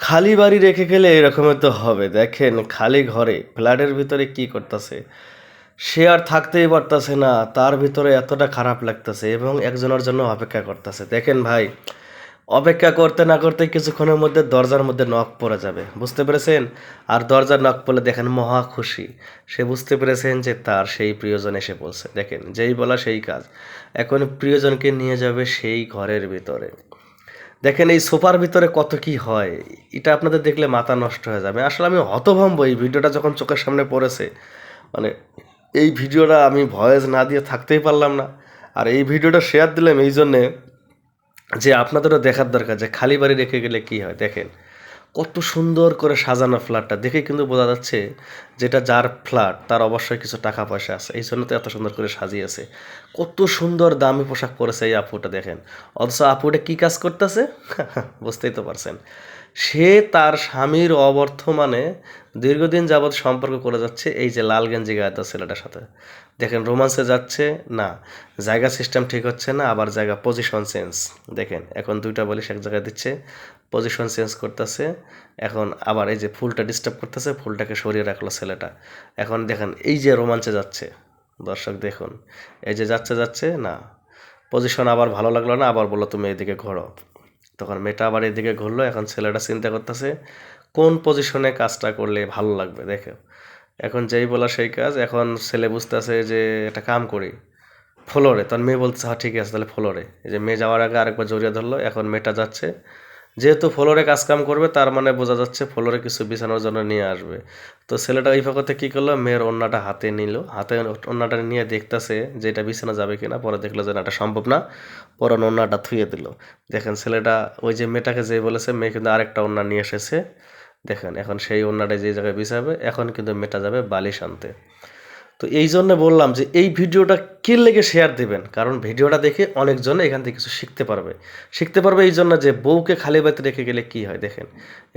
খালি বাড়ি রেখে গেলে এরকমই তো হবে। দেখেন খালি ঘরে ফ্ল্যাটের ভিতরে কি করতেছে, সে আর থাকতেই পারতেছে না, তার ভিতরে এতটা খারাপ লাগতেছে এবং একজনের জন্য অপেক্ষা করতেছে। দেখেন ভাই, অপেক্ষা করতে না করতে কিছুক্ষণের মধ্যে দরজার মধ্যে নখ পড়ে যাবে, বুঝতে পেরেছেন? আর দরজার নখ পড়লে দেখেন মহা খুশি, সে বুঝতে পেরেছেন যে তার সেই প্রিয়জন এসে পড়ছে। দেখেন যেই বলা সেই কাজ, এখন প্রিয়জনকে নিয়ে যাবে সেই ঘরের ভিতরে। দেখেন এই সোফার ভিতরে কত কি হয়, এটা আপনাদের দেখলে মাথা নষ্ট হয়ে যাবে। আসলে আমি হতভম্ব, এই ভিডিওটা যখন চোখের সামনে পড়েছে, মানে এই ভিডিওটা আমি ভয়েস না দিয়ে থাকতেই পারলাম না। আর এই ভিডিওটা শেয়ার দিলাম এই জন্যে যে আপনাদেরও দেখার দরকার যে খালি বাড়ি রেখে গেলে কি হয়। দেখেন কত সুন্দর করে সাজানো ফ্ল্যাটটা দেখে কিন্তু বোঝা যাচ্ছে যেটা যার ফ্ল্যাট তার অবশ্যই কিছু টাকা পয়সা আছে, এই জন্য তো এত সুন্দর করে সাজিয়েছে। কত সুন্দর দামি পোশাক পরেছে এই আপুটা, দেখেন। অথচ আপুটা কি কাজ করতেছে বুঝতেই তো পারছেন। সে তার স্বামীর অবর্তমানে দীর্ঘদিন যাবৎ সম্পর্ক করে যাচ্ছে এই যে লাল গেঞ্জি গায়ে ছেলেটার সাথে। দেখেন রোমান্সে যাচ্ছে না, জায়গা সিস্টেম ঠিক হচ্ছে না, আবার জায়গা পজিশন চেঞ্জ। দেখেন এখন দুইটা বালিশ এক জায়গায় দিচ্ছে, পজিশন চেঞ্জ করতেছে। এখন আবার এই যে ফুলটা ডিস্টার্ব করতেছে, ফুলটাকে সরিয়ে রাখলো ছেলেটা। এখন দেখেন এই যে রোমাঞ্চে যাচ্ছে, দর্শক দেখুন, এই যে যাচ্ছে যাচ্ছে না, পজিশন আবার ভালো লাগলো না, আবার বললো তুমি এদিকে ঘোরো। তখন মেয়েটা আবার এদিকে ঘুরলো, এখন ছেলেটা চিন্তা করতেছে কোন পজিশনে কাজটা করলে ভালো লাগবে। দেখো এখন যেই বলা সেই কাজ, এখন ছেলে বুঝতেছে যে একটা কাম করি ফ্লোরে, তখন মেয়ে বলছে হ্যাঁ ঠিক আছে তাহলে ফ্লোরে। এই যে মেয়ে যাওয়ার আগে আরেকবার জড়িয়ে ধরলো, এখন মেয়েটা যাচ্ছে, যেহেতু ফ্লোরে কাজ কাম করবে তার মানে বোঝা যাচ্ছে ফ্লোরে কিছু বিছানোর জন্য নিয়ে আসবে। তো ছেলেটা এই ফাঁকতে কী করলো, মেয়ের ওড়নাটা হাতে নিল, হাতে ওড়নাটা নিয়ে দেখতেছে যে এটা বিছানো যাবে কিনা, পরে দেখলো যে না এটা সম্ভব না, পরে ওড়নাটা থুয়ে দিল। দেখেন ছেলেটা ওই যে মেয়েটাকে যে বলেছে, মেয়ে কিন্তু আরেকটা ওড়না নিয়ে এসেছে। দেখেন এখন সেই ওড়নাটা যে জায়গায় বিছাবে, এখন কিন্তু মেয়েটা যাবে বালিশ আনতে। তো এই জন্য বললাম যে এই ভিডিওটা কে লেগে শেয়ার দেবেন, কারণ ভিডিওটা দেখে অনেকজন এখান থেকে কিছু শিখতে পারবে এই জন্য যে বউকে খালি বাড়িতে রেখে গেলে কি হয়। দেখেন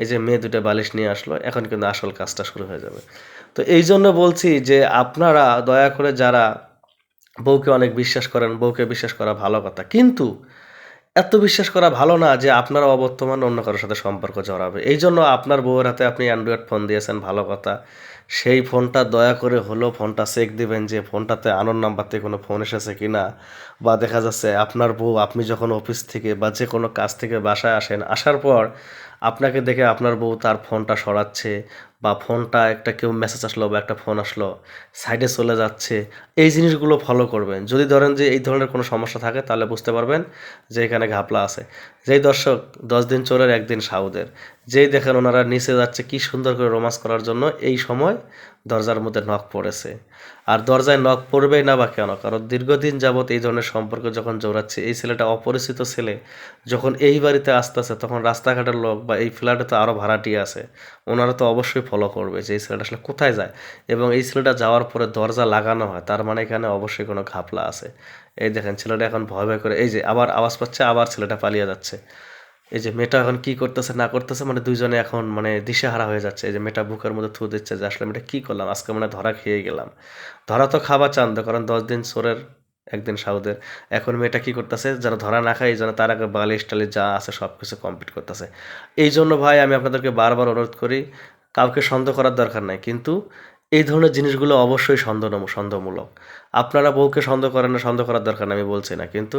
এই যে মেয়ে দুটো বালিশ নিয়ে আসলো, এখন কিন্তু আসল কাজটা শুরু হয়ে যাবে। তো এই জন্য বলছি যে আপনারা দয়া করে যারা বউকে অনেক বিশ্বাস করেন, বউকে বিশ্বাস করা ভালো কথা, কিন্তু এত বিশ্বাস করা ভালো না যে আপনারা অবর্তমানে অন্য কারোর সাথে সম্পর্ক জড়াবে। এই জন্য আপনার বউয়ের হাতে আপনি অ্যান্ড্রয়েড ফোন দিয়েছেন, ভালো কথা, সেই ফোনটা দয়া করে হলো ফোনটা চেক দিবেন যে ফোনটাতে আননোন নাম্বার থেকে কোনো ফোন এসেছে কি না। বা দেখা যাচ্ছে আপনার বউ, আপনি যখন অফিস থেকে বা যে কোনো কাজ থেকে বাসায় আসেন, আসার পর আপনাকে দেখে আপনার বউ তার ফোনটা সরাচ্ছে, বা ফোনটা একটা কেউ মেসেজ আসলো বা একটা ফোন আসলো সাইডে চলে যাচ্ছে, এই জিনিসগুলো ফলো করবেন। যদি ধরেন যে এই ধরনের কোনো সমস্যা থাকে তাহলে বুঝতে পারবেন যে এখানে ঘাপলা আছে। যেই দর্শক 10 দিন চোরের একদিন সাউদের, যেই দেখেন ওনারা নিচে যাচ্ছে কি সুন্দর করে রোমান্স করার জন্য, এই সময় দরজার মধ্যে নখ পড়েছে। আর দরজায় নখ পড়বেই না বা কেন, কারণ দীর্ঘদিন যাবৎ এই ধরনের সম্পর্ক যখন জোরাচ্ছে, এই ছেলেটা অপরিচিত ছেলে যখন এই বাড়িতে আসতেছে, তখন রাস্তাঘাটের লোক বা এই ফ্ল্যাটে তো আরও ভাড়াটিয়া আছে, ওনারা তো অবশ্যই ফলো করবে যে এই ছেলেটা আসলে কোথায় যায়। এবং এই ছেলেটা যাওয়ার পরে দরজা লাগানো হয়, তার মানে এখানে অবশ্যই কোনো ঘাপলা আছে। এই দেখেন ছেলেটা এখন ভয় ভয় করে, এই যে আবার আওয়াজ পাচ্ছে, আবার ছেলেটা পালিয়ে যাচ্ছে। এই যে মেয়েটা এখন কি করতেছে না করতেছে, মানে দুইজনে এখন মানে দিশেহারা হয়ে যাচ্ছে। এই যে মেয়েটা বুকের মধ্যে থু দিচ্ছে যে আসলে মেয়েটা কি করলাম, আজকে মানে ধরা খেয়ে গেলাম। ধরা তো খাবার চান তো, কারণ 10 দিন চোরের একদিন সাউদের। এখন মেয়েটা কি করতেছে, যেন ধরা না খায় এই জন্য তার আগে বালিশ টালিশ যা আছে সব কিছু কমপ্লিট করতেছে। এই জন্য ভাই আমি আপনাদেরকে বারবার অনুরোধ করি, কাউকে সন্দেহ করার দরকার নাই, কিন্তু এই ধরনের জিনিসগুলো অবশ্যই সন্দেহমূলক। আপনারা বউকে সন্দেহ করেন না, সন্দেহ করার দরকার নেই আমি বলছি না, কিন্তু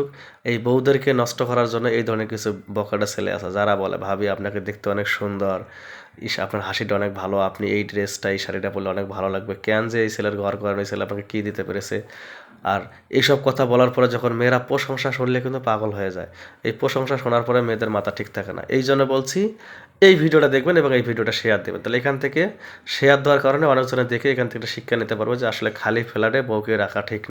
এই বউদেরকে নষ্ট করার জন্য এই ধরনের কিছু বখাটে ছেলে আছে যারা বলে ভাবি আপনাকে দেখতে অনেক সুন্দর, আপনার হাসিটা অনেক ভালো, আপনি এই ড্রেসটা এই শাড়িটা পরলে অনেক ভালো লাগবে, কেন যে এই ছেলের ঘর করেন, ওই ছেলে আপনাকে কী দিতে পেরেছে। আর এইসব কথা বলার পরে যখন মেয়েরা প্রশংসা শুনলে কিন্তু পাগল হয়ে যায়, এই প্রশংসা শোনার পরে মেয়েদের মাথা ঠিক থাকে না। এই জন্য বলছি এই ভিডিওটা দেখবেন এবং এই ভিডিওটা শেয়ার দেবেন, তাহলে এখান থেকে শেয়ার দেওয়ার কারণে অনেকজনে দেখে এখান থেকে শিক্ষা নিতে পারবো যে আসলে খালি ফ্ল্যাটে বউকে রাখা ঠিক